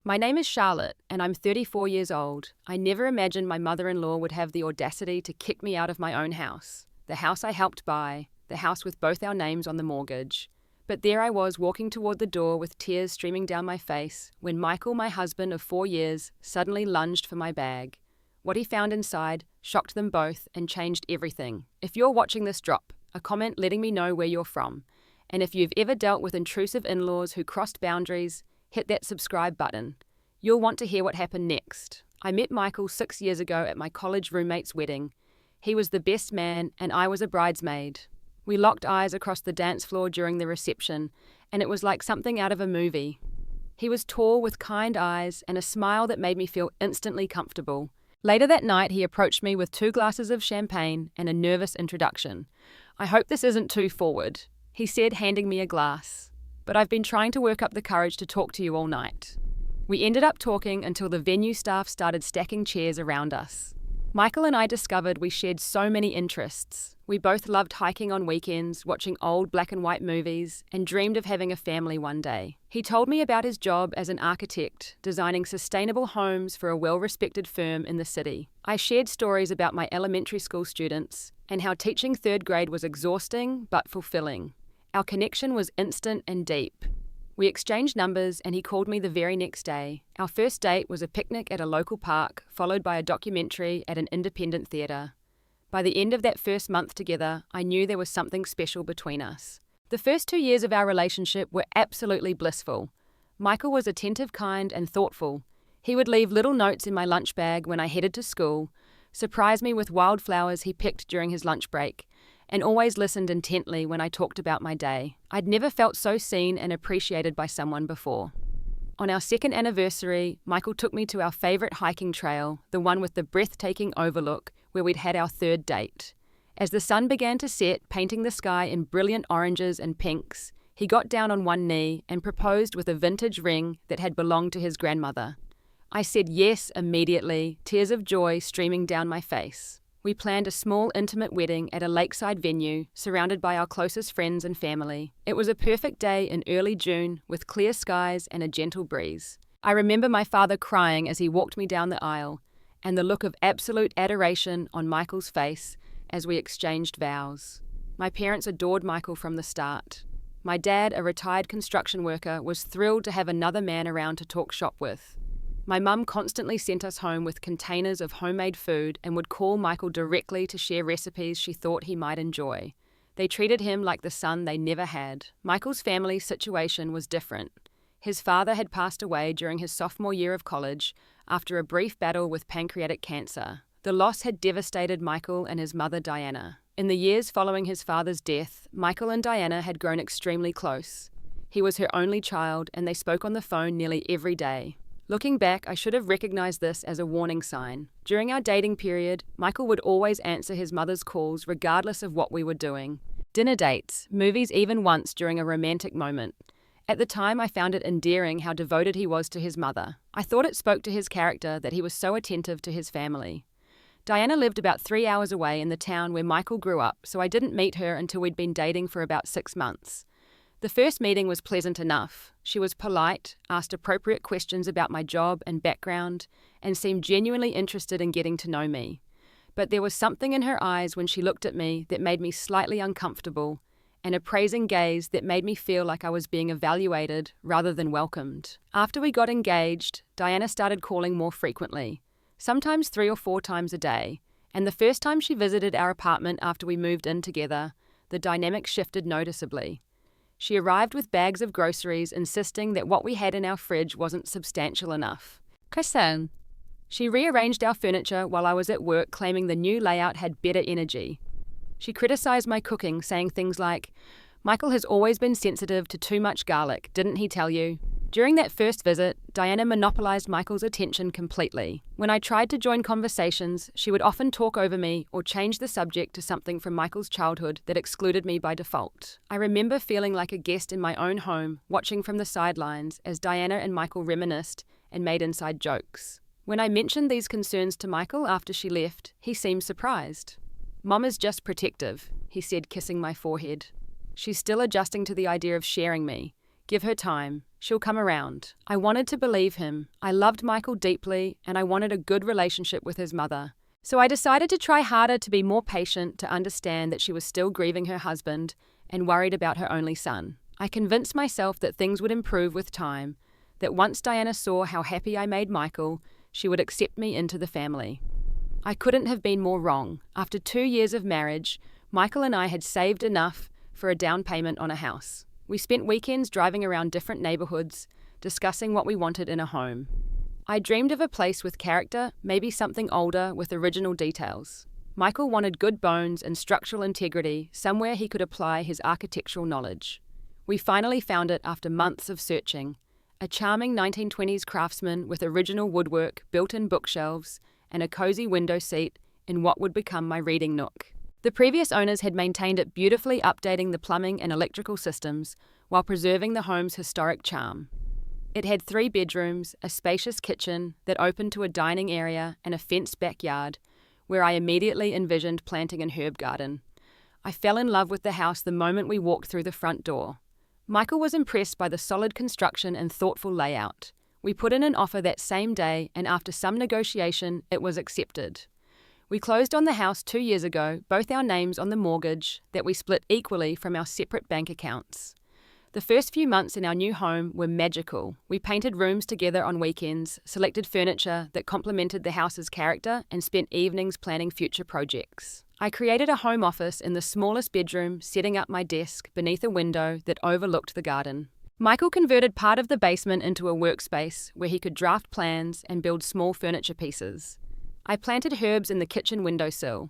My name is Charlotte, and I'm 34 years old. I never imagined my mother-in-law would have the audacity to kick me out of my own house, the house I helped buy, the house with both our names on the mortgage. But there I was walking toward the door with tears streaming down my face when Michael, my husband of 4 years, suddenly lunged for my bag. What he found inside shocked them both and changed everything. If you're watching this, drop a comment letting me know where you're from. And if you've ever dealt with intrusive in-laws who crossed boundaries, hit that subscribe button. You'll want to hear what happened next. I met Michael 6 years ago at my college roommate's wedding. He was the best man and I was a bridesmaid. We locked eyes across the dance floor during the reception, and it was like something out of a movie. He was tall with kind eyes and a smile that made me feel instantly comfortable. Later that night, he approached me with 2 glasses of champagne and a nervous introduction. "I hope this isn't too forward," he said, handing me a glass. "But I've been trying to work up the courage to talk to you all night." We ended up talking until the venue staff started stacking chairs around us. Michael and I discovered we shared so many interests. We both loved hiking on weekends, watching old black and white movies, and dreamed of having a family one day. He told me about his job as an architect, designing sustainable homes for a well-respected firm in the city. I shared stories about my elementary school students and how teaching 3rd grade was exhausting but fulfilling. Our connection was instant and deep. We exchanged numbers and he called me the very next day. Our first date was a picnic at a local park, followed by a documentary at an independent theatre. By the end of that first month together, I knew there was something special between us. The first 2 years of our relationship were absolutely blissful. Michael was attentive, kind, and thoughtful. He would leave little notes in my lunch bag when I headed to school, surprise me with wildflowers he picked during his lunch break, and always listened intently when I talked about my day. I'd never felt so seen and appreciated by someone before. On our 2nd anniversary, Michael took me to our favourite hiking trail, the one with the breathtaking overlook, where we'd had our 3rd date. As the sun began to set, painting the sky in brilliant oranges and pinks, he got down on one knee and proposed with a vintage ring that had belonged to his grandmother. I said yes immediately, tears of joy streaming down my face. We planned a small, intimate wedding at a lakeside venue, surrounded by our closest friends and family. It was a perfect day in early June, with clear skies and a gentle breeze. I remember my father crying as he walked me down the aisle, and the look of absolute adoration on Michael's face as we exchanged vows. My parents adored Michael from the start. My dad, a retired construction worker, was thrilled to have another man around to talk shop with. My mum constantly sent us home with containers of homemade food and would call Michael directly to share recipes she thought he might enjoy. They treated him like the son they never had. Michael's family situation was different. His father had passed away during his sophomore year of college after a brief battle with pancreatic cancer. The loss had devastated Michael and his mother Diana. In the years following his father's death, Michael and Diana had grown extremely close. He was her only child and they spoke on the phone nearly every day. Looking back, I should have recognized this as a warning sign. During our dating period, Michael would always answer his mother's calls regardless of what we were doing. Dinner dates, movies even once during a romantic moment. At the time, I found it endearing how devoted he was to his mother. I thought it spoke to his character that he was so attentive to his family. Diana lived about 3 hours away in the town where Michael grew up, so I didn't meet her until we'd been dating for about 6 months. The first meeting was pleasant enough. She was polite, asked appropriate questions about my job and background, and seemed genuinely interested in getting to know me. But there was something in her eyes when she looked at me that made me slightly uncomfortable, an appraising gaze that made me feel like I was being evaluated rather than welcomed. After we got engaged, Diana started calling more frequently, sometimes 3 or 4 times a day, and the first time she visited our apartment after we moved in together, the dynamic shifted noticeably. She arrived with bags of groceries, insisting that what we had in our fridge wasn't substantial enough. Kristen. She rearranged our furniture while I was at work, claiming the new layout had better energy. She criticized my cooking, saying things like, "Michael has always been sensitive to too much garlic, didn't he tell you?" During that first visit, Diana monopolized Michael's attention completely. When I tried to join conversations, she would often talk over me or change the subject to something from Michael's childhood that excluded me by default. I remember feeling like a guest in my own home, watching from the sidelines as Diana and Michael reminisced and made inside jokes. When I mentioned these concerns to Michael after she left, he seemed surprised. "Mom is just protective," he said, kissing my forehead. "She's still adjusting to the idea of sharing me. Give her time. She'll come around. I wanted to believe him. I loved Michael deeply, and I wanted a good relationship with his mother. So I decided to try harder to be more patient, to understand that she was still grieving her husband and worried about her only son. I convinced myself that things would improve with time, that once Diana saw how happy I made Michael, she would accept me into the family. I couldn't have been more wrong. After 2 years of marriage, Michael and I had saved enough for a down payment on a house. We spent weekends driving around different neighborhoods, discussing what we wanted in a home. I dreamed of a place with character, maybe something older with original details. Michael wanted good bones and structural integrity, somewhere he could apply his architectural knowledge. We finally found it after months of searching. A charming 1920s craftsman with original woodwork, built-in bookshelves, and a cozy window seat in what would become my reading nook. The previous owners had maintained it beautifully, updating the plumbing and electrical systems while preserving the home's historic charm. It had 3 bedrooms, a spacious kitchen that opened to a dining area and a fenced backyard, where I immediately envisioned planting an herb garden. I fell in love with the house the moment we walked through the front door. Michael was impressed by the solid construction and thoughtful layout. We put in an offer that same day, and after some negotiation, it was accepted. We closed on the house 2 years ago, both our names on the mortgage that we split equally from our separate bank accounts. The first few months in our new home were magical. We painted rooms together on weekends, selected furniture that complemented the house's character, and spent evenings planning future projects. I created a home office in the smallest bedroom, setting up my desk beneath a window that overlooked the garden. Michael converted part of the basement into a workspace where he could draft plans and build small furniture pieces. I planted herbs in the kitchen windowsill.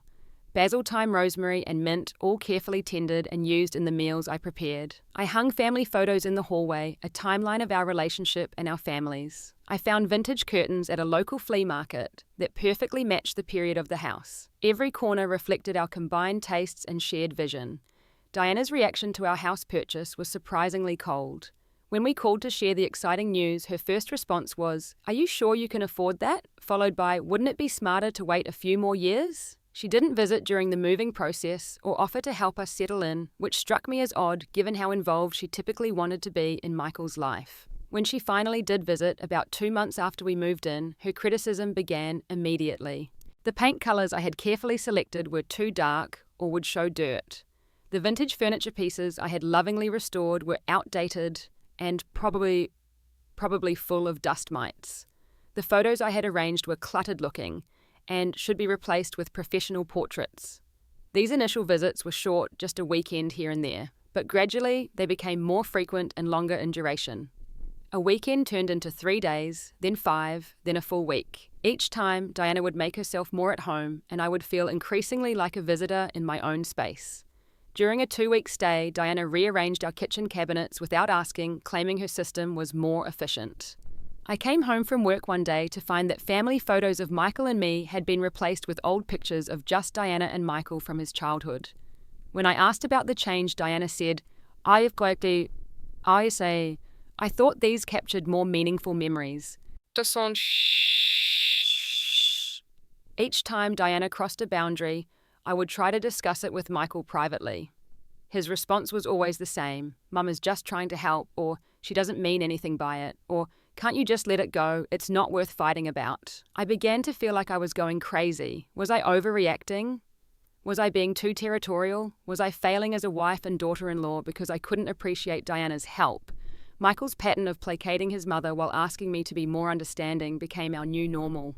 Basil, thyme, rosemary, and mint, all carefully tended and used in the meals I prepared. I hung family photos in the hallway, a timeline of our relationship and our families. I found vintage curtains at a local flea market that perfectly matched the period of the house. Every corner reflected our combined tastes and shared vision. Diana's reaction to our house purchase was surprisingly cold. When we called to share the exciting news, her first response was, "Are you sure you can afford that?" Followed by, "Wouldn't it be smarter to wait a few more years?" She didn't visit during the moving process or offer to help us settle in, which struck me as odd given how involved she typically wanted to be in Michael's life. When she finally did visit, about 2 months after we moved in, her criticism began immediately. The paint colours I had carefully selected were too dark or would show dirt. The vintage furniture pieces I had lovingly restored were outdated and probably full of dust mites. The photos I had arranged were cluttered looking and should be replaced with professional portraits. These initial visits were short, just a weekend here and there, but gradually they became more frequent and longer in duration. A weekend turned into 3 days, then 5, then a full week. Each time, Diana would make herself more at home, and I would feel increasingly like a visitor in my own space. During a 2-week stay, Diana rearranged our kitchen cabinets without asking, claiming her system was more efficient. I came home from work one day to find that family photos of Michael and me had been replaced with old pictures of just Diana and Michael from his childhood. When I asked about the change, Diana said, I thought these captured more meaningful memories. Each time Diana crossed a boundary, I would try to discuss it with Michael privately. His response was always the same. Mum is just trying to help, or she doesn't mean anything by it, or can't you just let it go? It's not worth fighting about. I began to feel like I was going crazy. Was I overreacting? Was I being too territorial? Was I failing as a wife and daughter-in-law because I couldn't appreciate Diana's help? Michael's pattern of placating his mother while asking me to be more understanding became our new normal.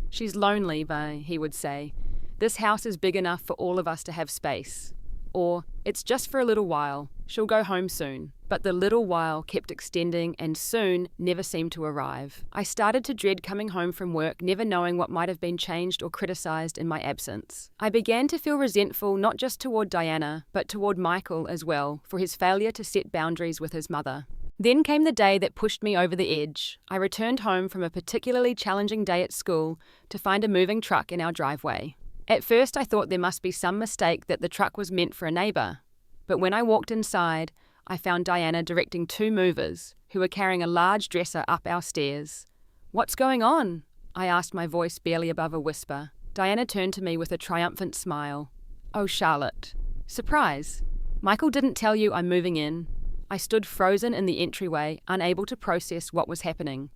She's lonely, he would say. This house is big enough for all of us to have space. Or, it's just for a little while. She'll go home soon. But the little while kept extending and soon never seemed to arrive. I started to dread coming home from work, never knowing what might have been changed or criticized in my absence. I began to feel resentful not just toward Diana, but toward Michael as well, for his failure to set boundaries with his mother. Then came the day that pushed me over the edge. I returned home from a particularly challenging day at school to find a moving truck in our driveway. At first I thought there must be some mistake that the truck was meant for a neighbor. But when I walked inside, I found Diana directing 2 movers who were carrying a large dresser up our stairs. "What's going on?" I asked, my voice barely above a whisper. Diana turned to me with a triumphant smile. "Oh, Charlotte. Surprise. Michael didn't tell you I'm moving in. I stood frozen in the entryway, unable to process what was happening.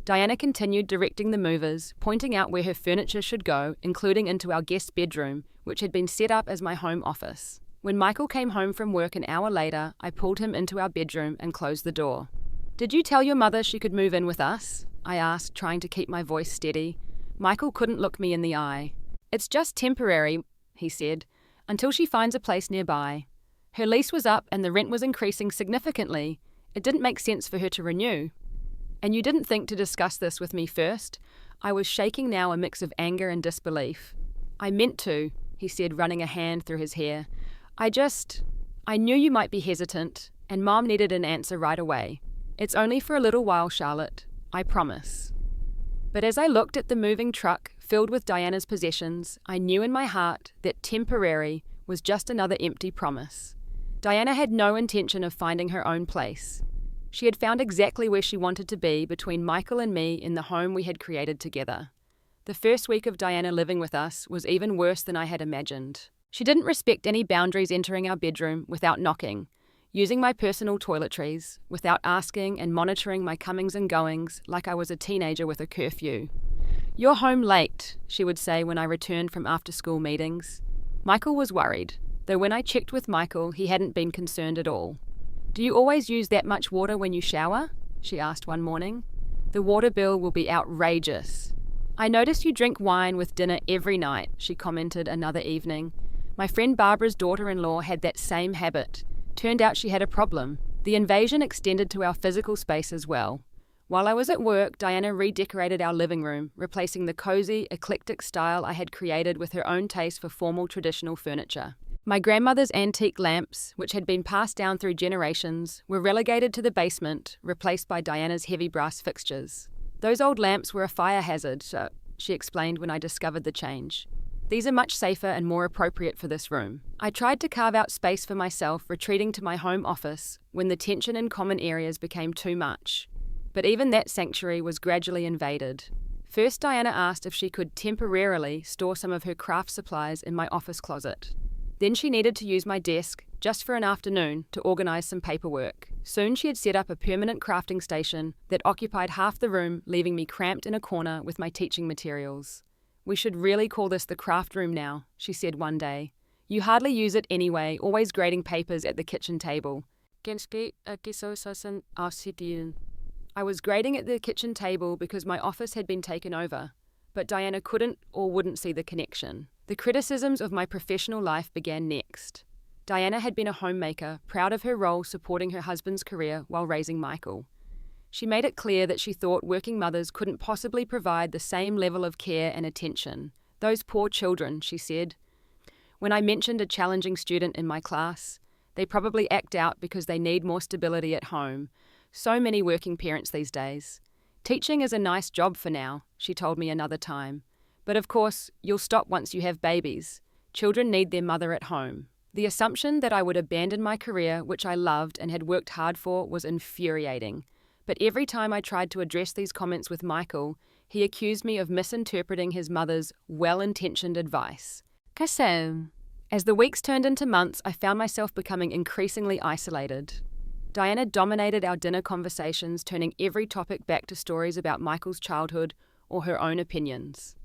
Diana continued directing the movers, pointing out where her furniture should go, including into our guest bedroom, which had been set up as my home office. When Michael came home from work an hour later, I pulled him into our bedroom and closed the door. "Did you tell your mother she could move in with us?" I asked, trying to keep my voice steady. Michael couldn't look me in the eye. "It's just temporary," he said, "until she finds a place nearby. Her lease was up and the rent was increasing significantly. It didn't make sense for her to renew." "And you didn't think to discuss this with me first?" I was shaking now, a mix of anger and disbelief. "I meant to," he said, running a hand through his hair. I knew you might be hesitant, and Mom needed an answer right away. It's only for a little while, Charlotte. I promise." But as I looked at the moving truck filled with Diana's possessions, I knew in my heart that temporary was just another empty promise. Diana had no intention of finding her own place. She had found exactly where she wanted to be between Michael and me in the home we had created together. The first week of Diana living with us was even worse than I had imagined. She didn't respect any boundaries entering our bedroom without knocking, using my personal toiletries, without asking and monitoring my comings and goings like I was a teenager with a curfew. "You're home late," she would say when I returned from after-school meetings. Michael was worried, though when I checked with Michael, he hadn't been concerned at all. "Do you always use that much water when you shower?" she asked one morning. "The water bill will be outrageous." "I notice you drink wine with dinner every night," she commented another evening. "My friend Barbara's daughter-in-law had that same habit. Turned out she had a problem. The invasion extended to our physical space as well." While I was at work, Diana redecorated our living room, replacing the cozy, eclectic style I had created with her own taste for formal traditional furniture. My grandmother's antique lamps, which had been passed down through generations, were relegated to the basement, replaced by Diana's heavy brass fixtures. "Those old lamps were a fire hazard," she explained when I discovered the change. "These are much safer and more appropriate for this room." I tried to carve out space for myself, retreating to my home office when the tension in common areas became too much. But even that sanctuary was gradually invaded. First, Diana asked if she could temporarily store some of her craft supplies in my office closet. Then she needed to use my desk, just for an afternoon, to organize some paperwork. Soon she had set up a permanent crafting station that occupied half the room, leaving me cramped in a corner with my teaching materials. "We should really call this the craft room now," she said one day. "You hardly use it anyway, always grading papers at the kitchen table." I was grading at the kitchen table because my office had been taken over, but Diana couldn't or wouldn't see the connection. The criticisms of my professional life began next. Diana had been a homemaker, proud of her role supporting her husband's career while raising Michael. She made it clear that she thought working mothers couldn't possibly provide the same level of care and attention. "Those poor children," she said. When I mentioned a challenging student in my class, "They probably act out because they need more stability at home. So many working parents these days. Teaching is a nice job for now," she told me another time. "But of course, you'll stop once you have babies. Children need their mother at home." The assumption that I would abandon my career, which I loved and had worked hard for, was infuriating. But every time I tried to address these comments with Michael, he accused me of misinterpreting his mother's well-intentioned advice. As the weeks turned into months, I found myself becoming increasingly isolated. Diana dominated our dinner conversations, turning every topic back to stories about Michael's childhood or her own opinions.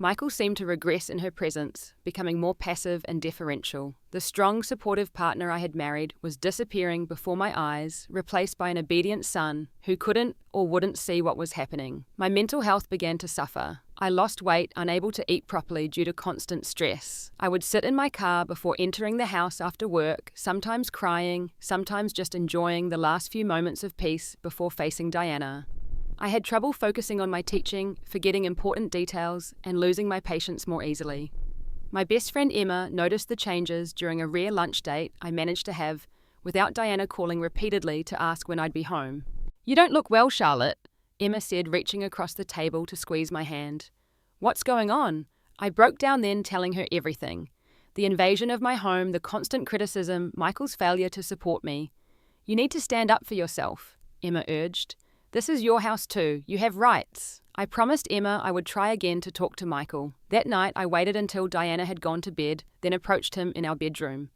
Michael seemed to regress in her presence, becoming more passive and deferential. The strong, supportive partner I had married was disappearing before my eyes, replaced by an obedient son who couldn't or wouldn't see what was happening. My mental health began to suffer. I lost weight, unable to eat properly due to constant stress. I would sit in my car before entering the house after work, sometimes crying, sometimes just enjoying the last few moments of peace before facing Diana. I had trouble focusing on my teaching, forgetting important details, and losing my patience more easily. My best friend Emma noticed the changes during a rare lunch date I managed to have without Diana calling repeatedly to ask when I'd be home. "You don't look well, Charlotte," Emma said, reaching across the table to squeeze my hand. "What's going on?" I broke down then, telling her everything. The invasion of my home, the constant criticism, Michael's failure to support me. "You need to stand up for yourself," Emma urged. "This is your house too. You have rights." I promised Emma I would try again to talk to Michael. That night I waited until Diana had gone to bed, then approached him in our bedroom.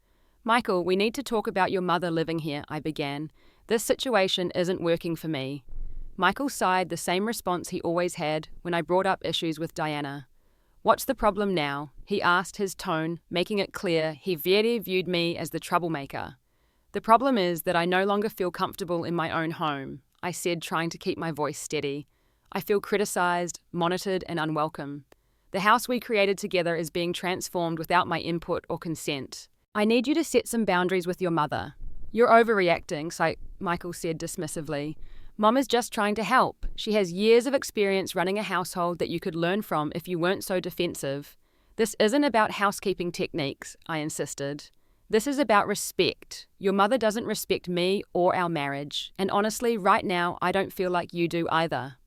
"Michael, we need to talk about your mother living here," I began. "This situation isn't working for me." Michael sighed, the same response he always had when I brought up issues with Diana. "What's the problem now?" he asked, his tone making it clear he very viewed me as the troublemaker. "The problem is that I no longer feel comfortable in my own home," I said, trying to keep my voice steady. "I feel criticized, monitored, and unwelcome. The house we created together is being transformed without my input or consent. I need you to set some boundaries with your mother." "You're overreacting," Michael said dismissively. "Mom is just trying to help. She has years of experience running a household that you could learn from if you weren't so defensive." "This isn't about housekeeping techniques," I insisted. "This is about respect. Your mother doesn't respect me or our marriage. And honestly, right now, I don't feel like you do either."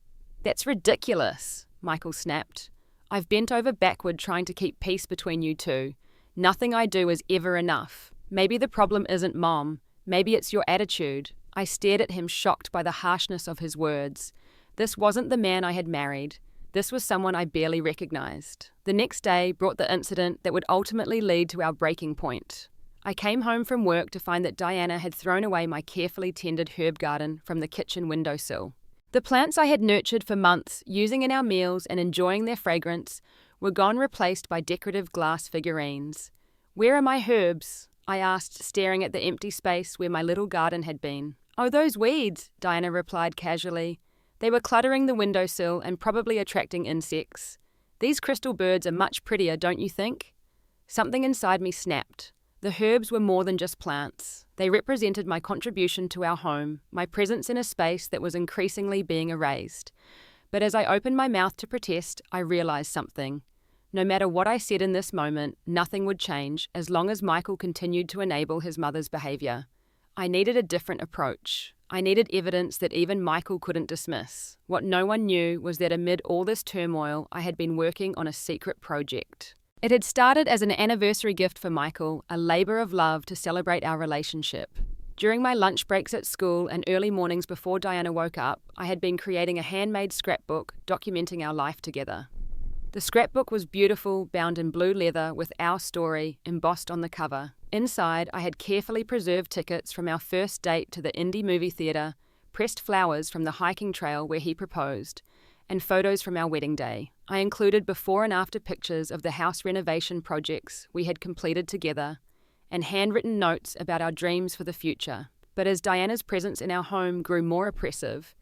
"That's ridiculous," Michael snapped. "I've bent over backward trying to keep peace between you two. Nothing I do is ever enough. Maybe the problem isn't Mom. Maybe it's your attitude." I stared at him, shocked by the harshness of his words. This wasn't the man I had married. This was someone I barely recognized. The next day brought the incident that would ultimately lead to our breaking point. I came home from work to find that Diana had thrown away my carefully tended herb garden from the kitchen windowsill. The plants I had nurtured for months, using in our meals and enjoying their fragrance, were gone, replaced by decorative glass figurines. "Where are my herbs?" I asked, staring at the empty space where my little garden had been. "Oh, those weeds," Diana replied casually. "They were cluttering the windowsill and probably attracting insects. These crystal birds are much prettier, don't you think?" Something inside me snapped. The herbs were more than just plants. They represented my contribution to our home, my presence in a space that was increasingly being erased. But as I opened my mouth to protest, I realized something. No matter what I said in this moment, nothing would change as long as Michael continued to enable his mother's behavior. I needed a different approach. I needed evidence that even Michael couldn't dismiss. What no one knew was that amid all this turmoil, I had been working on a secret project. It had started as an anniversary gift for Michael, a labor of love to celebrate our relationship. During my lunch breaks at school and early mornings before Diana woke up, I had been creating a handmade scrapbook documenting our life together. The scrapbook was beautiful, bound in blue leather with our story embossed on the cover. Inside, I had carefully preserved tickets from our first date to the indie movie theatre, pressed flowers from the hiking trail where he proposed, and photos from our wedding day. I included before and after pictures of the house renovation projects we had completed together, and handwritten notes about our dreams for the future. But as Diana's presence in our home grew more oppressive,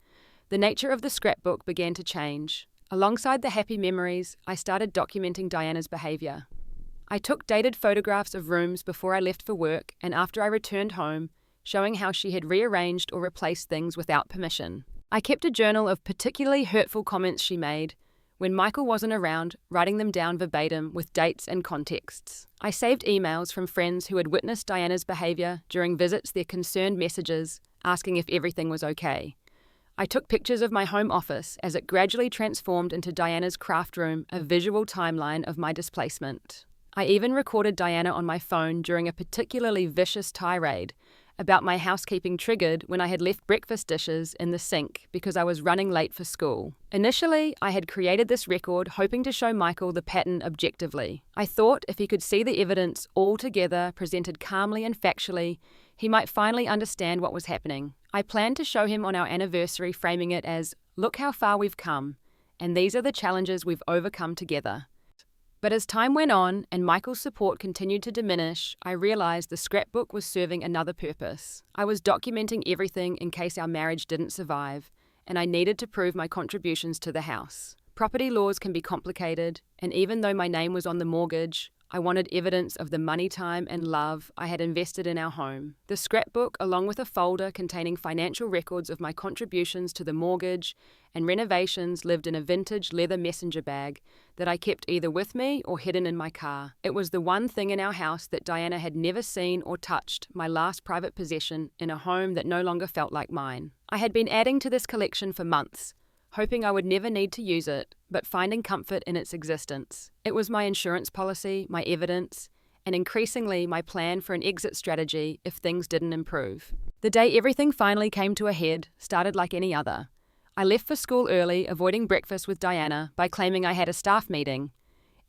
the nature of the scrapbook began to change. Alongside the happy memories, I started documenting Diana's behavior. I took dated photographs of rooms before I left for work and after I returned home, showing how she had rearranged or replaced things without permission. I kept a journal of particularly hurtful comments she made. When Michael wasn't around, writing them down verbatim with dates and contexts. I saved emails from friends who had witnessed Diana's behavior during visits, their concerned messages, asking if everything was okay. I took pictures of my home office as it gradually transformed into Diana's craft room, a visual timeline of my displacement. I even recorded Diana on my phone during a particularly vicious tirade about my housekeeping triggered when I had left breakfast dishes in the sink because I was running late for school. Initially, I had created this record hoping to show Michael the pattern objectively. I thought if he could see the evidence all together, presented calmly and factually, he might finally understand what was happening. I planned to show him on our anniversary, framing it as, "Look how far we've come, and these are the challenges we've overcome together." But as time went on and Michael's support continued to diminish, I realized the scrapbook was serving another purpose. I was documenting everything in case our marriage didn't survive, and I needed to prove my contributions to the house. Property laws can be complicated, and even though my name was on the mortgage, I wanted evidence of the money, time, and love I had invested in our home. The scrapbook, along with a folder containing financial records of my contributions to the mortgage and renovations, lived in a vintage leather messenger bag that I kept either with me or hidden in my car. It was the one thing in our house that Diana had never seen or touched, my last private possession in a home that no longer felt like mine. I had been adding to this collection for months, hoping I would never need to use it, but finding comfort in its existence. It was my insurance policy, my evidence, and increasingly my plan for an exit strategy if things didn't improve. The day everything finally came to a head started like any other. I left for school early, avoiding breakfast with Diana by claiming I had a staff meeting.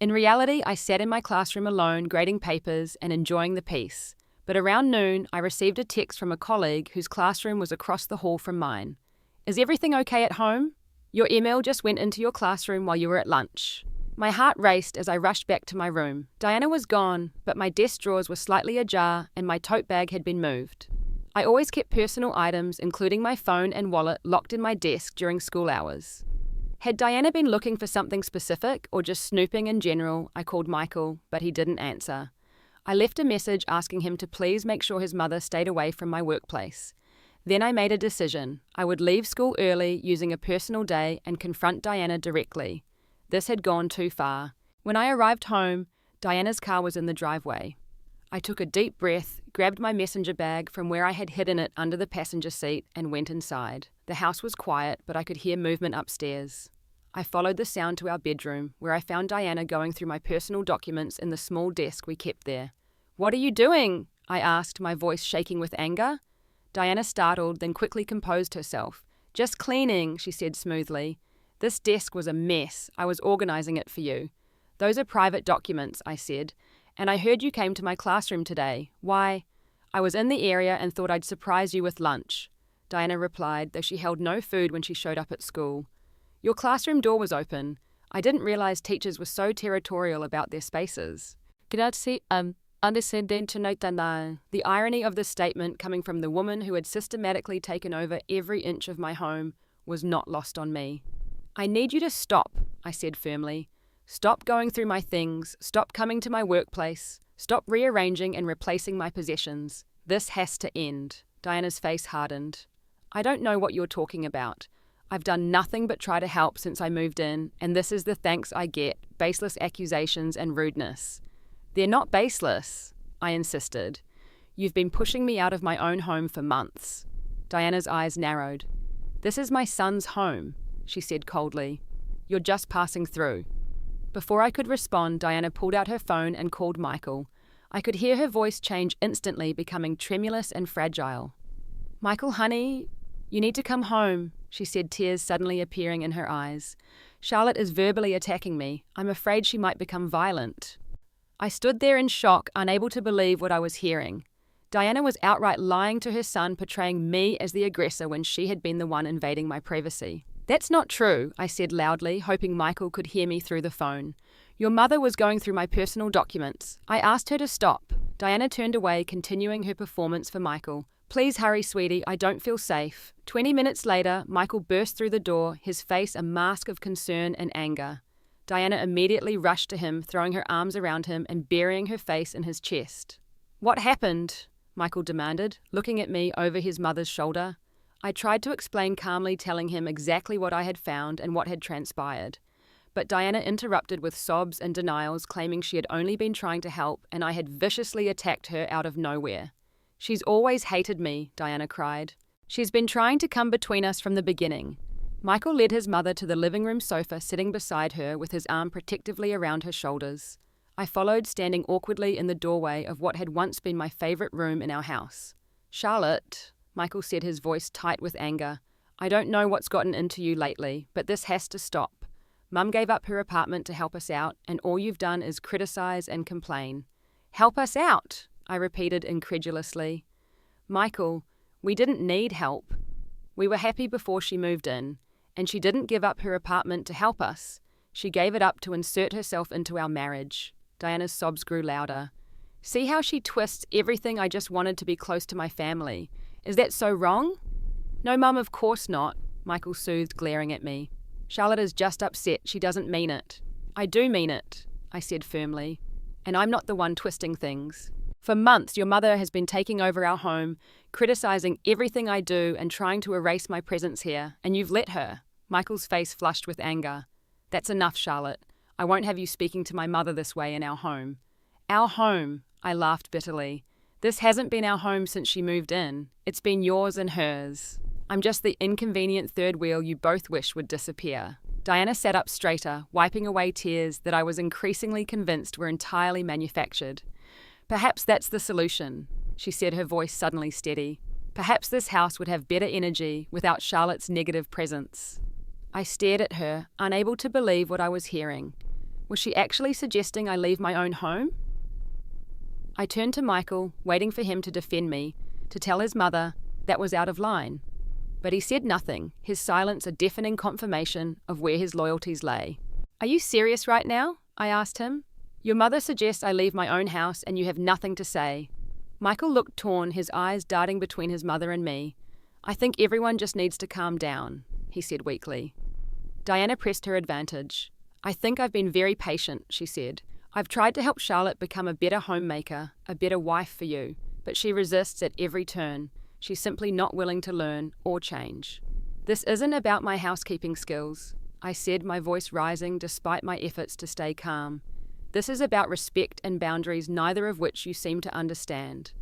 In reality, I sat in my classroom alone, grading papers and enjoying the peace. But around noon, I received a text from a colleague whose classroom was across the hall from mine. Is everything okay at home? Your email just went into your classroom while you were at lunch. My heart raced as I rushed back to my room. Diana was gone, but my desk drawers were slightly ajar and my tote bag had been moved. I always kept personal items, including my phone and wallet, locked in my desk during school hours. Had Diana been looking for something specific or just snooping in general? I called Michael, but he didn't answer. I left a message asking him to please make sure his mother stayed away from my workplace. Then I made a decision. I would leave school early using a personal day and confront Diana directly. This had gone too far. When I arrived home, Diana's car was in the driveway. I took a deep breath, grabbed my messenger bag from where I had hidden it under the passenger seat, and went inside. The house was quiet, but I could hear movement upstairs. I followed the sound to our bedroom, where I found Diana going through my personal documents in the small desk we kept there. "What are you doing?" I asked, my voice shaking with anger. Diana startled, then quickly composed herself. "Just cleaning," she said smoothly. "This desk was a mess. I was organizing it for you." "Those are private documents," I said. "And I heard you came to my classroom today. Why?" "I was in the area and thought I'd surprise you with lunch," Diana replied, though she held no food when she showed up at school. "Your classroom door was open. I didn't realize teachers were so territorial about their spaces." Grazie, The irony of this statement, coming from the woman who had systematically taken over every inch of my home, was not lost on me. "I need you to stop," I said firmly. "Stop going through my things, stop coming to my workplace, stop rearranging and replacing my possessions. This has to end." Diana's face hardened. "I don't know what you're talking about. I've done nothing but try to help since I moved in, and this is the thanks I get, baseless accusations and rudeness." "They're not baseless," I insisted. "You've been pushing me out of my own home for months." Diana's eyes narrowed. "This is my son's home," she said coldly. "You're just passing through." Before I could respond, Diana pulled out her phone and called Michael. I could hear her voice change instantly, becoming tremulous and fragile. "Michael, honey, you need to come home," she said, tears suddenly appearing in her eyes. "Charlotte is verbally attacking me. I'm afraid she might become violent." I stood there in shock, unable to believe what I was hearing. Diana was outright lying to her son, portraying me as the aggressor when she had been the one invading my privacy. "That's not true," I said loudly, hoping Michael could hear me through the phone. "Your mother was going through my personal documents. I asked her to stop." Diana turned away, continuing her performance for Michael. "Please hurry, sweetie, I don't feel safe." 20 minutes later, Michael burst through the door, his face a mask of concern and anger. Diana immediately rushed to him, throwing her arms around him and burying her face in his chest. "What happened?" Michael demanded, looking at me over his mother's shoulder. I tried to explain calmly, telling him exactly what I had found and what had transpired. But Diana interrupted with sobs and denials, claiming she had only been trying to help and I had viciously attacked her out of nowhere. "She's always hated me," Diana cried. "She's been trying to come between us from the beginning." Michael led his mother to the living room sofa, sitting beside her with his arm protectively around her shoulders. I followed, standing awkwardly in the doorway of what had once been my favorite room in our house. "Charlotte," Michael said, his voice tight with anger, "I don't know what's gotten into you lately, but this has to stop. Mum gave up her apartment to help us out, and all you've done is criticize and complain." "Help us out," I repeated incredulously. "Michael, we didn't need help. We were happy before she moved in. And she didn't give up her apartment to help us. She gave it up to insert herself into our marriage." Diana's sobs grew louder. "See how she twists everything I just wanted to be close to my family. Is that so wrong?" "No, Mum, of course not," Michael soothed, glaring at me. "Charlotte is just upset. She doesn't mean it." "I do mean it," I said firmly. "And I'm not the one twisting things. For months, your mother has been taking over our home, criticizing everything I do and trying to erase my presence here, and you've let her." Michael's face flushed with anger. "That's enough, Charlotte. I won't have you speaking to my mother this way in our home." "Our home," I laughed bitterly. "This hasn't been our home since she moved in. It's been yours and hers. I'm just the inconvenient third wheel you both wish would disappear." Diana sat up straighter, wiping away tears that I was increasingly convinced were entirely manufactured. "Perhaps that's the solution," she said, her voice suddenly steady. "Perhaps this house would have better energy without Charlotte's negative presence." I stared at her, unable to believe what I was hearing. Was she actually suggesting I leave my own home? I turned to Michael, waiting for him to defend me, to tell his mother that was out of line. But he said nothing, his silence a deafening confirmation of where his loyalties lay. "Are you serious right now?" I asked him. "Your mother suggests I leave my own house and you have nothing to say." Michael looked torn, his eyes darting between his mother and me. "I think everyone just needs to calm down," he said weakly. Diana pressed her advantage. "I think I've been very patient," she said. "I've tried to help Charlotte become a better homemaker, a better wife for you, but she resists at every turn. She's simply not willing to learn or change." "This isn't about my housekeeping skills," I said, my voice rising despite my efforts to stay calm. "This is about respect and boundaries, neither of which you seem to understand."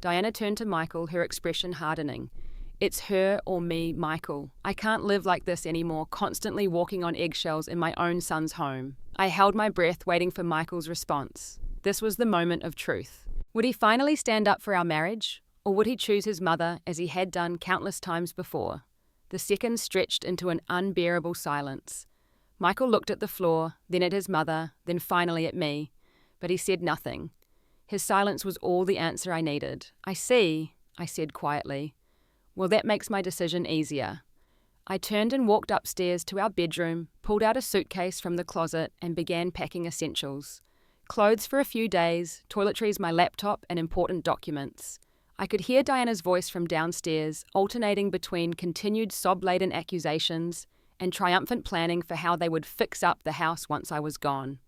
Diana turned to Michael, her expression hardening. "It's her or me, Michael. I can't live like this anymore, constantly walking on eggshells in my own son's home." I held my breath, waiting for Michael's response. This was the moment of truth. Would he finally stand up for our marriage? Or would he choose his mother, as he had done countless times before? The seconds stretched into an unbearable silence. Michael looked at the floor, then at his mother, then finally at me. But he said nothing. His silence was all the answer I needed. "I see," I said quietly. "Well, that makes my decision easier." I turned and walked upstairs to our bedroom, pulled out a suitcase from the closet, and began packing essentials. Clothes for a few days, toiletries, my laptop, and important documents. I could hear Diana's voice from downstairs, alternating between continued sob-laden accusations and triumphant planning for how they would fix up the house once I was gone.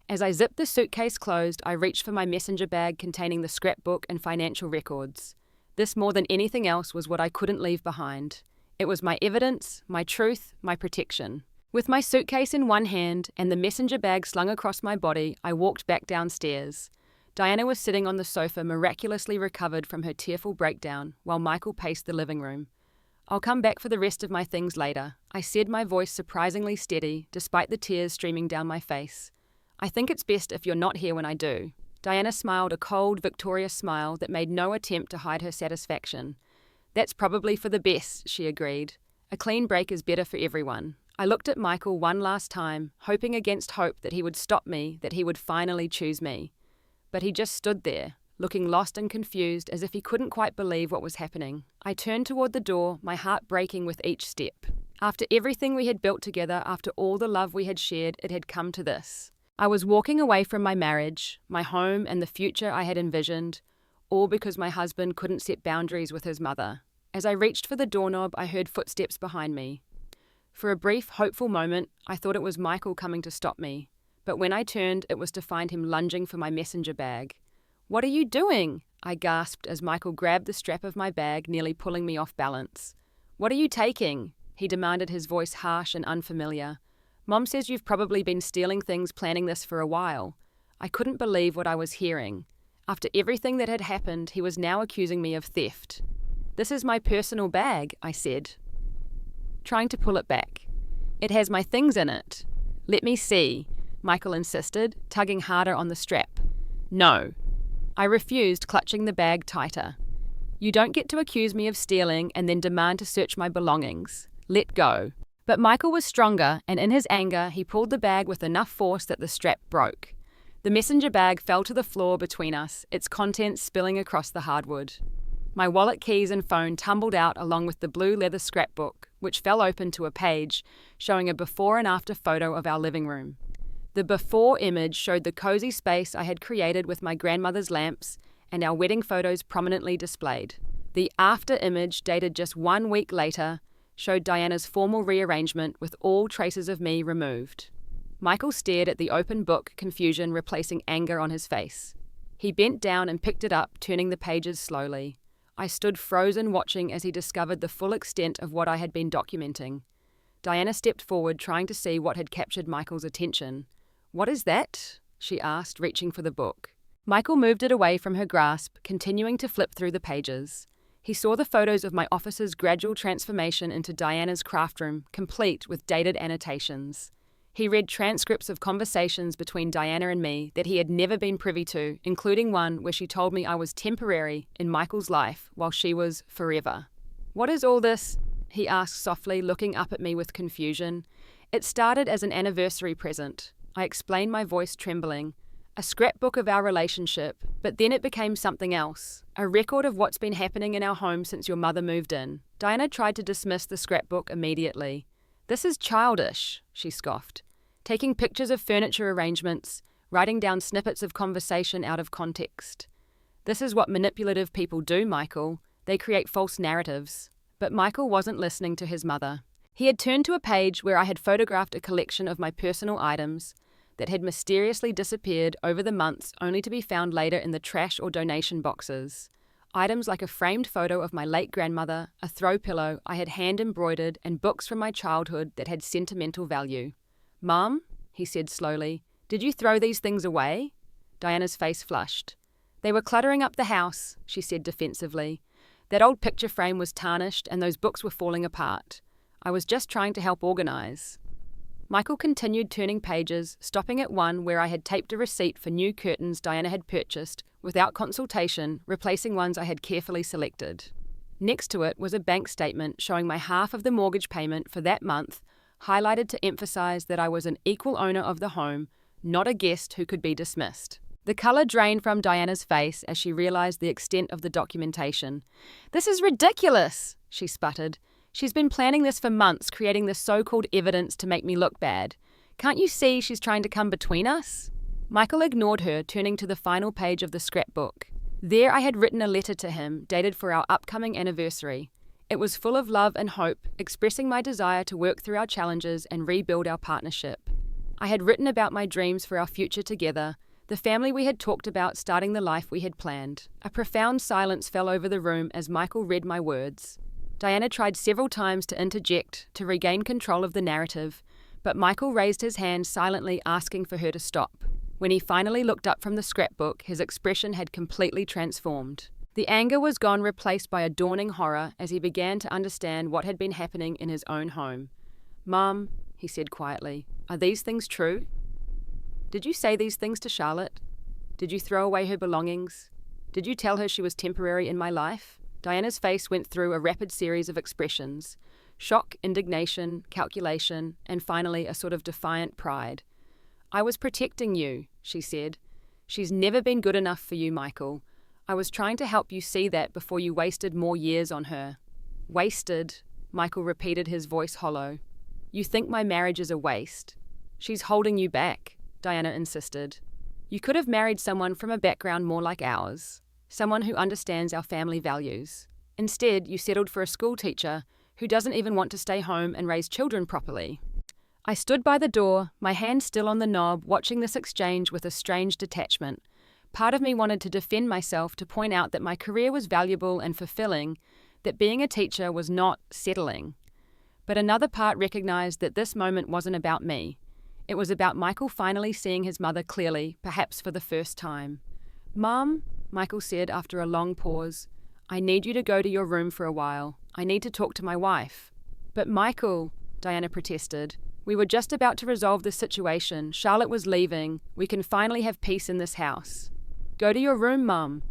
As I zipped the suitcase closed, I reached for my messenger bag containing the scrapbook and financial records. This, more than anything else, was what I couldn't leave behind. It was my evidence, my truth, my protection. With my suitcase in one hand and the messenger bag slung across my body, I walked back downstairs. Diana was sitting on the sofa, miraculously recovered from her tearful breakdown, while Michael paced the living room. "I'll come back for the rest of my things later," I said, my voice surprisingly steady, despite the tears streaming down my face. "I think it's best if you're not here when I do." Diana smiled, a cold, victorious smile that made no attempt to hide her satisfaction. "That's probably for the best," she agreed. "A clean break is better for everyone." I looked at Michael one last time, hoping against hope that he would stop me, that he would finally choose me. But he just stood there, looking lost and confused, as if he couldn't quite believe what was happening. I turned toward the door, my heart breaking with each step. After everything we had built together, after all the love we had shared, it had come to this. I was walking away from my marriage, my home, and the future I had envisioned, all because my husband couldn't set boundaries with his mother. As I reached for the doorknob, I heard footsteps behind me. For a brief, hopeful moment, I thought it was Michael coming to stop me. But when I turned, it was to find him lunging for my messenger bag. "What are you doing?" I gasped as Michael grabbed the strap of my bag, nearly pulling me off balance. "What are you taking?" he demanded, his voice harsh and unfamiliar. "Mom says you've probably been stealing things, planning this for a while." I couldn't believe what I was hearing. After everything that had happened, he was now accusing me of theft. "This is my personal bag," I said, trying to pull it back. "It has my things in it." "Let me see," Michael insisted, tugging harder on the strap. "No." I refused, clutching the bag tighter. "You don't get to accuse me of stealing and then demand to search my belongings. Let go." But Michael was stronger, and in his anger, he pulled the bag with enough force that the strap broke. The messenger bag fell to the floor between us, its contents spilling across the hardwood. My wallet, keys, and phone tumbled out along with the blue leather scrapbook, which fell open to a page showing a before and after photo of our living room. The before image showed the cozy space I had created with my grandmother's lamps and our wedding photos prominently displayed. The after image, dated just 1 week later, showed Diana's formal rearrangement with all traces of me removed. Michael stared at the open book, confusion replacing anger on his face. He bent down and picked it up, turning the pages slowly. I stood frozen, watching as he discovered the full extent of what I had been documenting. Diana stepped forward, trying to see what had captured Michael's attention. "What is that?" she asked, reaching for the book. Michael moved it away from her grasp, continuing to flip through the pages. He saw the photos of my office's gradual transformation into Diana's craft room, complete with dated annotations. He read transcripts of conversations between Diana and me that he had never been privy to, including one where she told me I was temporary in Michael's life while she was forever. "What is all this?" he asked softly, looking up at me with confusion. "It started as an anniversary present." I explained, my voice trembling. a scrapbook of our relationship, but then it became something else, a record of what's been happening in our home since your mother moved in. Diana tried to dismiss the scrapbook immediately. This is childish, she scoffed, taking pictures of furniture arrangements, writing down snippets of conversation out of context. This is what manipulative people do, Michael. They create false narratives. But Michael wasn't listening to his mother. He had turned to a page where I had photographed a collection of my personal items that had mysteriously disappeared over the months only to be found later in the trash or donation boxes. Items like a framed photo of my late grandmother, a throw pillow I had hand-embroidered, and books from my childhood that had sentimental value. "Mom," he said slowly, "did you throw these things away?" Diana's face flushed. "They were cluttering up the house," she said defensively. "That old picture frame was tarnished and those books were falling apart. I was just trying to help organize." Michael continued turning pages, stopping at one where I had taped a receipt for new curtains Diana had purchased, without consultation, replacing ones I had carefully selected. Next to it was a bank statement showing my half of the mortgage payment for that month, highlighted to emphasize that I was an equal owner of the home, not a guest who could be dismissed. The color drained from Diana's face as she realized the extent of the documentation. "This is ridiculous," she sputtered. "She's been planning this for months, creating this so-called evidence to make me look bad. Can't you see she's trying to come between us?" Michael ignored her, turning to the final page of the scrapbook. There I had written a letter to him, dated for our upcoming anniversary. It was full of love and hope, expressing my desire to work through our challenges and rebuild our partnership. I had written about my dreams for our future together, the family we had talked about starting the life we had planned. A profound silence fell over the room as Michael read my words. Diana tried several times to interject, to regain control of the narrative, but Michael raised his hand silently, asking for her to stop. When he finally looked up from the scrapbook, his expression had completely transformed. The anger was gone, replaced by a dawning horror as he began to understand what had been happening in his own home. "Mom," he said quietly, "are these things true? Did you say these things to Charlotte? Did you throw away her belongings? Did you tell her she was temporary in my life?" Diana's face went through a rapid series of expressions: shock, indignation, calculation, and finally a sort of defiant pride. "I was protecting you," she said. "She's never been good enough for you, Michael. I was trying to help you see that before you wasted more years on her." "Wasted," Michael repeated, his voice hollow. "You think my marriage is a waste?" "She's holding you back," Diana insisted. "You could have married someone from a background more like ours, someone who understands our family values. Instead, you settled for a school teacher who doesn't even want to stay home and raise children properly." I stood by the door, my hand still on the knob, watching this exchange with a strange detachment. Part of me wanted to defend myself, to point out that my career was valuable and fulfilling, that being a teacher was not settling. But another part recognized that this moment wasn't about me. It was about Michael finally seeing his mother clearly, perhaps for the first time. "Mom," Michael said after a long pause, "I need you to go to your room for a while. I need to talk to my wife." "But Michael," Diana protested, "we were just about to resolve this situation. Charlotte was leaving. We can finally have peace in this house." "Go to your room, Mum,"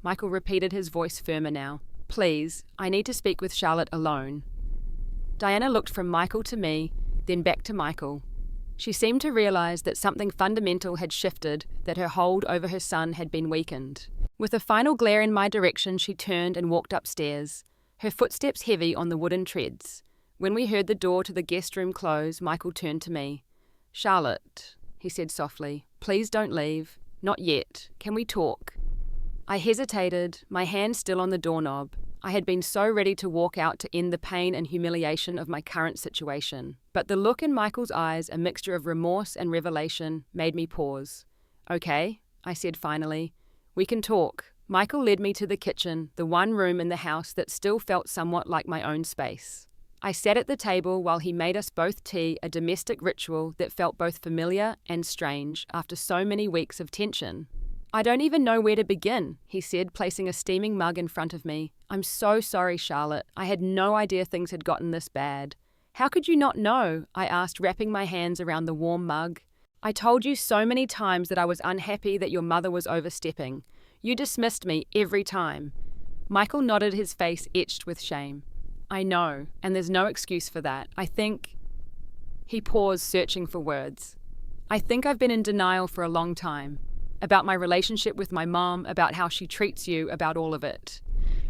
Michael repeated, his voice firmer now. "Please, I need to speak with Charlotte alone." Diana looked from Michael to me, then back to Michael. She seemed to realize that something fundamental had shifted, that her hold over her son had been weakened. With a final glare in my direction, she turned and walked upstairs, her footsteps heavy on the wooden treads. When we heard the door to the guest room close, Michael turned to me. "Charlotte," he said softly, "please don't leave. Not yet. Can we talk?" I hesitated, my hand still on the doorknob. I had been so ready to walk out to end the pain and humiliation of my current situation. But the look in Michael's eyes, a mixture of remorse and revelation, made me pause. "Okay," I said finally. "We can talk." Michael led me to the kitchen, the one room in the house that still felt somewhat like my own space. I sat at the table while he made us both tea, a domestic ritual that felt both familiar and strange after so many weeks of tension. "I don't even know where to begin," he said, placing a steaming mug in front of me. "I'm so sorry, Charlotte. I had no idea things had gotten this bad." "How could you not know?" I asked, wrapping my hands around the warm mug. "I told you so many times that I was unhappy that your mother was overstepping. You dismissed me every time." Michael nodded, his face etched with shame. "I know, and there's no excuse for that. I think..." He paused, searching for words. "I think I've been in denial for a long time. about my relationship with my mom, about how she treats you, about all of it.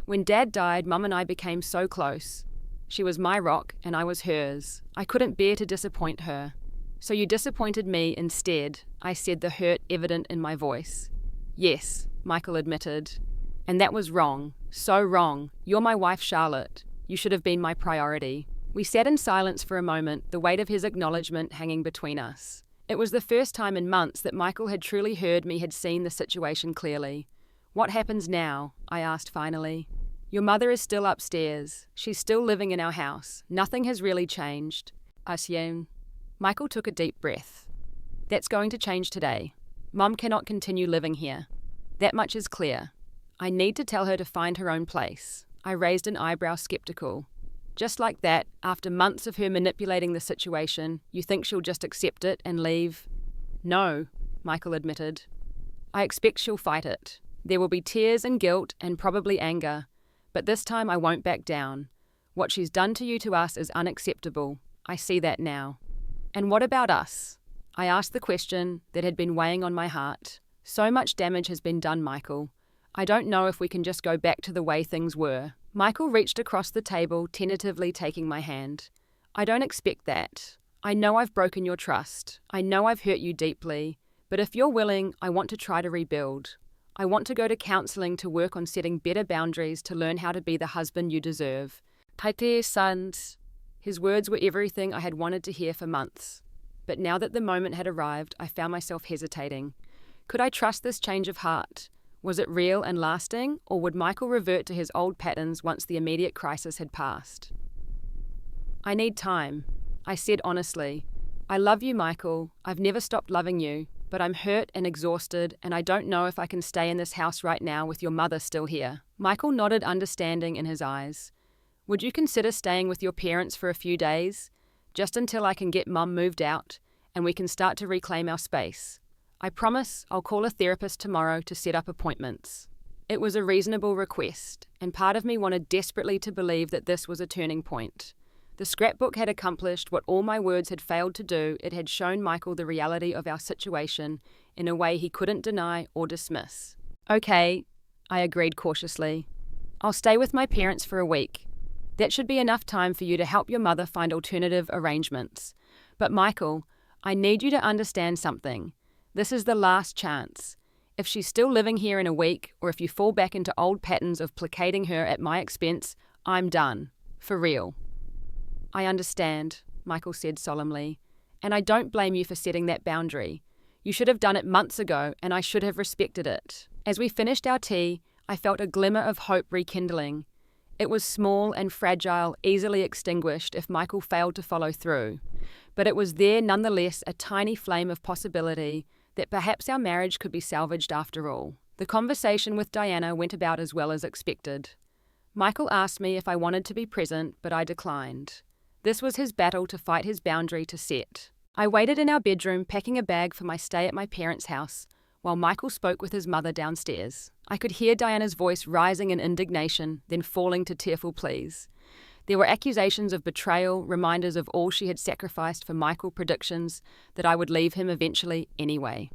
When Dad died, Mum and I became so close. She was my rock and I was hers. I couldn't bear to disappoint her. So you disappointed me instead, I said, the hurt evident in my voice. Yes, Michael admitted. And that was wrong. So wrong. You're my wife, Charlotte. You should have been my priority. We sat in silence for a moment, the weight of his acknowledgement hanging between us. It was the first time in months that Michael had truly heard me, had seen the situation clearly. What happens now? I asked finally. Your mother is still upstairs. She's still living in our house. Nothing has really changed. Asien. Michael took a deep breath. That's going to change today. Mum cannot continue living here. That much is clear. I need to tell her to find her own place. I raised an eyebrow, skeptical. Just like that, after months of her manipulating the situation, you think she'll just accept it and leave? No, Michael admitted. I expect she'll fight it. There will be tears and guilt and probably anger. But this time I won't back down. What she's done to you, to us, is unacceptable. I see that now. And what about us? I asked the question that had been weighing on my heart. So much damage has been done, Michael. I don't know if we can just go back to the way things were. Michael reached across the table, tentatively taking my hand. I don't expect that. I know I've broken your trust. I know I've hurt you deeply. But if you're willing, I want to try to rebuild. I want to go to counselling to work on setting better boundaries, to learn how to be the husband you deserve. Taite sons. His words were everything I had wanted to hear for months. But now that the moment had arrived, I found myself hesitating. Could I trust this change of heart? Was it real and lasting, or would Michael revert to his old patterns once the immediate crisis had passed? I need time, I said honestly. I love you, Michael. I've never stopped loving you, but I'm hurt and exhausted, and I don't know if I can stay in this house right now with your mother still here. Michael nodded, understanding in his eyes. Would you consider staying with your parents for a few days? Just until I can get Mum moved out, and we can start to reclaim our space. I promise I'll call a therapist tomorrow to set up appointments. It was a reasonable request, and part of me wanted desperately to believe that this was a turning point. The scrapbook had accomplished what all my words had failed to do. It had shown Michael the reality of our situation in a way he couldn't deny or dismiss. Okay, I agreed cautiously. I'll stay with my parents for a week. That should be enough time for you to help your mother find alternative arrangements. But Michael, I need you to understand something. This is the last chance. If she's still living here in a week, or if you fall back into old patterns of placating her at my expense, I'm done. For real. I understand, Michael said solemnly, and I don't blame you for setting that boundary. You should have done it months ago, and I should have respected it. As we finished our tea, I felt a glimmer of hope rekindling. It was small and fragile, easily extinguished if Michael failed to follow through. But it was there nonetheless, a tiny flame of possibility that perhaps our marriage could be salvaged after all. The conversation with Diana went about as well as expected. Michael asked me if I wanted to be present, but I declined. This was his battle to fight, his boundary to set. I waited in our bedroom, packing a bag for my stay at my parents' house, while Michael spoke with his mother downstairs. I could hear Diana's voice rising in indignation, then falling to tearful pleas. There were accusations of betrayal, reminders of all she had sacrificed for Michael, predictions that I would leave him eventually anyway.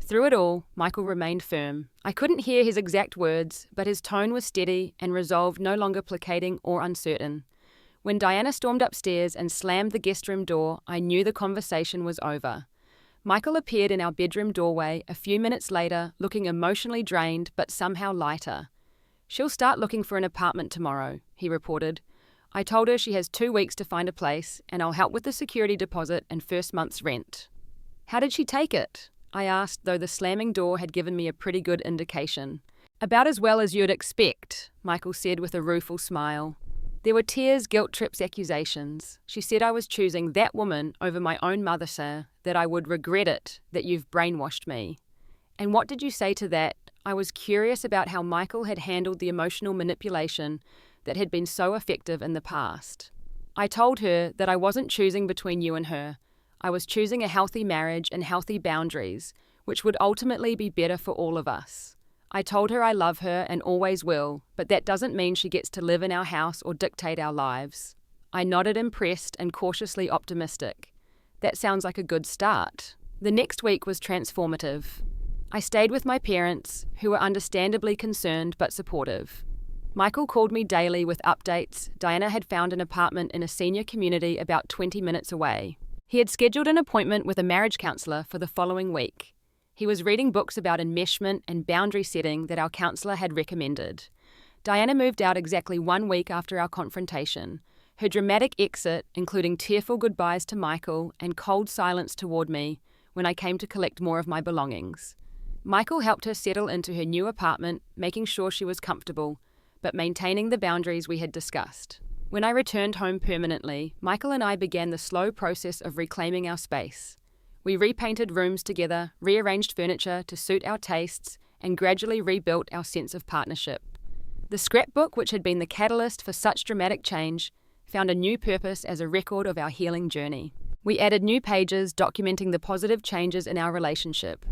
Through it all, Michael remained firm. I couldn't hear his exact words, but his tone was steady and resolve, no longer placating or uncertain. When Diana stormed upstairs and slammed the guest room door, I knew the conversation was over. Michael appeared in our bedroom doorway a few minutes later, looking emotionally drained but somehow lighter. She'll start looking for an apartment tomorrow, he reported. I told her she has 2 weeks to find a place, and I'll help with the security deposit and first month's rent. How did she take it? I asked, though the slamming door had given me a pretty good indication. About as well as you'd expect, Michael said with a rueful smile. There were tears, guilt trips, accusations. She said I was choosing that woman over my own mother, sir, that I would regret it, that you've brainwashed me. And what did you say to that? I was curious about how Michael had handled the emotional manipulation that had been so effective in the past. I told her that I wasn't choosing between you and her. I was choosing a healthy marriage and healthy boundaries, which would ultimately be better for all of us. I told her I love her and always will, but that doesn't mean she gets to live in our house or dictate our lives. I nodded, impressed and cautiously optimistic. That sounds like a good start. The next week was transformative. I stayed with my parents, who were understandably concerned but supportive. Michael called me daily with updates. Diana had found an apartment in a senior community about 20 minutes away. He had scheduled an appointment with a marriage counselor for the following week. He was reading books about enmeshment and boundary setting that our counselor had recommended. Diana moved out exactly 1 week after our confrontation. Her dramatic exit, including tearful goodbyes to Michael and cold silence toward me when I came to collect more of my belongings. Michael helped her settle into her new apartment, making sure she was comfortable, but maintaining the boundaries we had discussed. When I returned home permanently, Michael and I began the slow process of reclaiming our space. We repainted rooms together, rearranged furniture to suit our tastes, and gradually rebuilt our sense of partnership. The scrapbook, which had been the catalyst for such dramatic change, found a new purpose as a record of our healing journey. We added new pages documenting the positive changes in our relationship,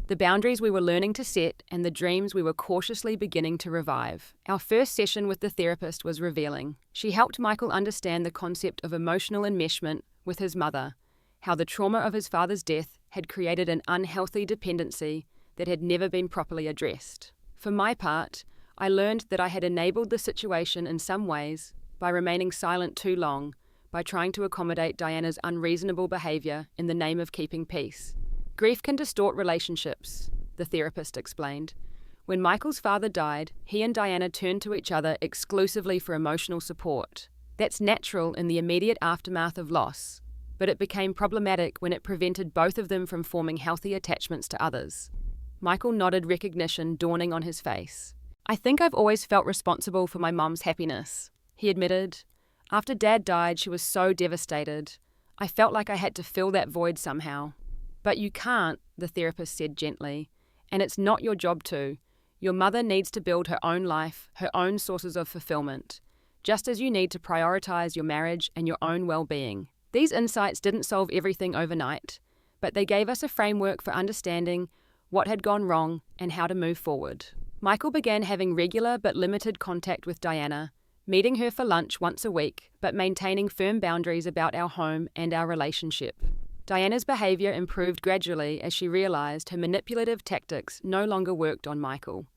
the boundaries we were learning to set, and the dreams we were cautiously beginning to revive. Our first session with the therapist was revealing. She helped Michael understand the concept of emotional enmeshment with his mother, how the trauma of his father's death had created an unhealthy dependency that had never been properly addressed. For my part, I learned that I had enabled the situation in some ways by remaining silent too long, by trying to accommodate Diana's unreasonable behavior in the name of keeping peace. Grief can distort relationships, the therapist explained. When Michael's father died, he and Diana turned to each other exclusively for emotional support. That's natural in the immediate aftermath of loss, but it became problematic when it prevented both of them from forming healthy attachments to others. Michael nodded recognition dawning on his face. I think I've always felt responsible for my mum's happiness, he admitted. After Dad died, she was so devastated. I felt like I had to fill that void somehow. But you can't, the therapist said gently, and it's not your job to. Your mother needs to build her own life, her own sources of fulfillment, just as you need to prioritize your marriage and your own well-being. These insights didn't solve everything overnight, but they gave us a framework for understanding what had gone wrong and how to move forward. Michael began having regular but limited contact with Diana, meeting her for lunch once a week, but maintaining firm boundaries about our home and our relationship. Diana's behavior improved gradually as she realized her manipulative tactics no longer worked on Michael.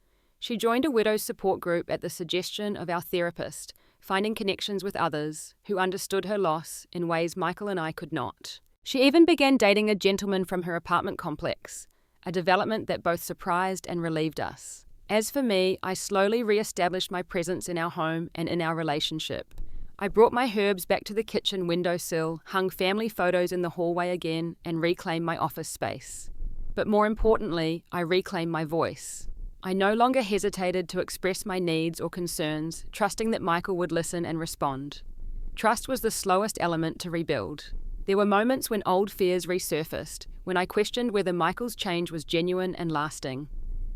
She joined a widow's support group at the suggestion of our therapist, finding connections with others who understood her loss in ways Michael and I could not. She even began dating a gentleman from her apartment complex, a development that both surprised and relieved us. As for me, I slowly re-established my presence in our home and in our relationship. I brought my herbs back to the kitchen windowsill, hung family photos in the hallway again, and reclaimed my office space. But more importantly, I reclaimed my voice. I no longer hesitated to express my needs or concerns, trusting that Michael would listen and respond. Trust was the slowest element to rebuild. There were moments when old fears resurfaced, when I questioned whether Michael's change was genuine and lasting.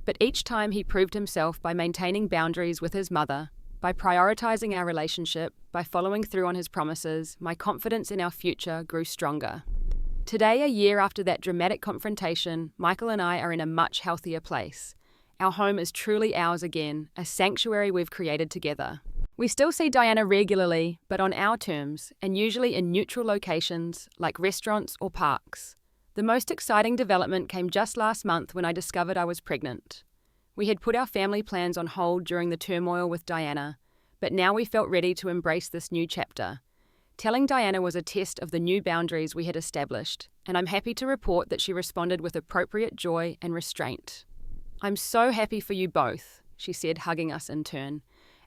But each time he proved himself by maintaining boundaries with his mother, by prioritizing our relationship, by following through on his promises, my confidence in our future grew stronger. Today, a year after that dramatic confrontation, Michael and I are in a much healthier place. Our home is truly ours again, a sanctuary we've created together. We still see Diana regularly, but on our terms, and usually in neutral locations like restaurants or parks. The most exciting development came just last month when I discovered I was pregnant. We had put our family plans on hold during the turmoil with Diana, but now we felt ready to embrace this new chapter. Telling Diana was a test of the new boundaries we had established, and I'm happy to report that she responded with appropriate joy and restraint. "I'm so happy for you both," she said, hugging us in turn,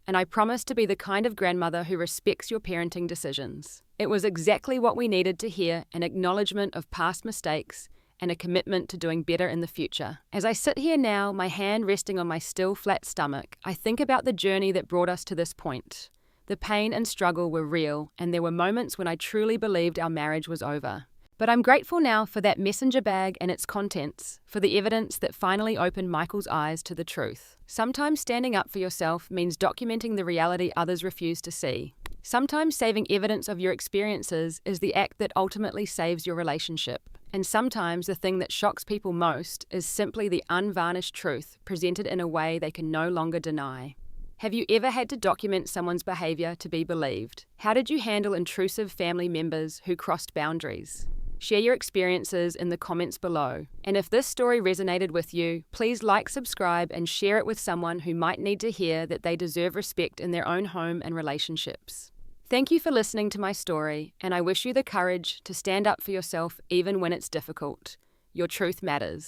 "and I promise to be the kind of grandmother who respects your parenting decisions." It was exactly what we needed to hear, an acknowledgement of past mistakes and a commitment to doing better in the future. As I sit here now, my hand resting on my still flat stomach, I think about the journey that brought us to this point. The pain and struggle were real, and there were moments when I truly believed our marriage was over. But I'm grateful now for that messenger bag and its contents, for the evidence that finally opened Michael's eyes to the truth. Sometimes standing up for yourself means documenting the reality others refuse to see. Sometimes saving evidence of your experiences is the act that ultimately saves your relationship. And sometimes the thing that shocks people most is simply the unvarnished truth presented in a way they can no longer deny. Have you ever had to document someone's behavior to be believed? How did you handle intrusive family members who crossed boundaries? Share your experiences in the comments below. And if this story resonated with you, please like, subscribe, and share it with someone who might need to hear that they deserve respect in their own home and relationships. Thank you for listening to my story, and I wish you the courage to stand up for yourself even when it's difficult. Your truth matters.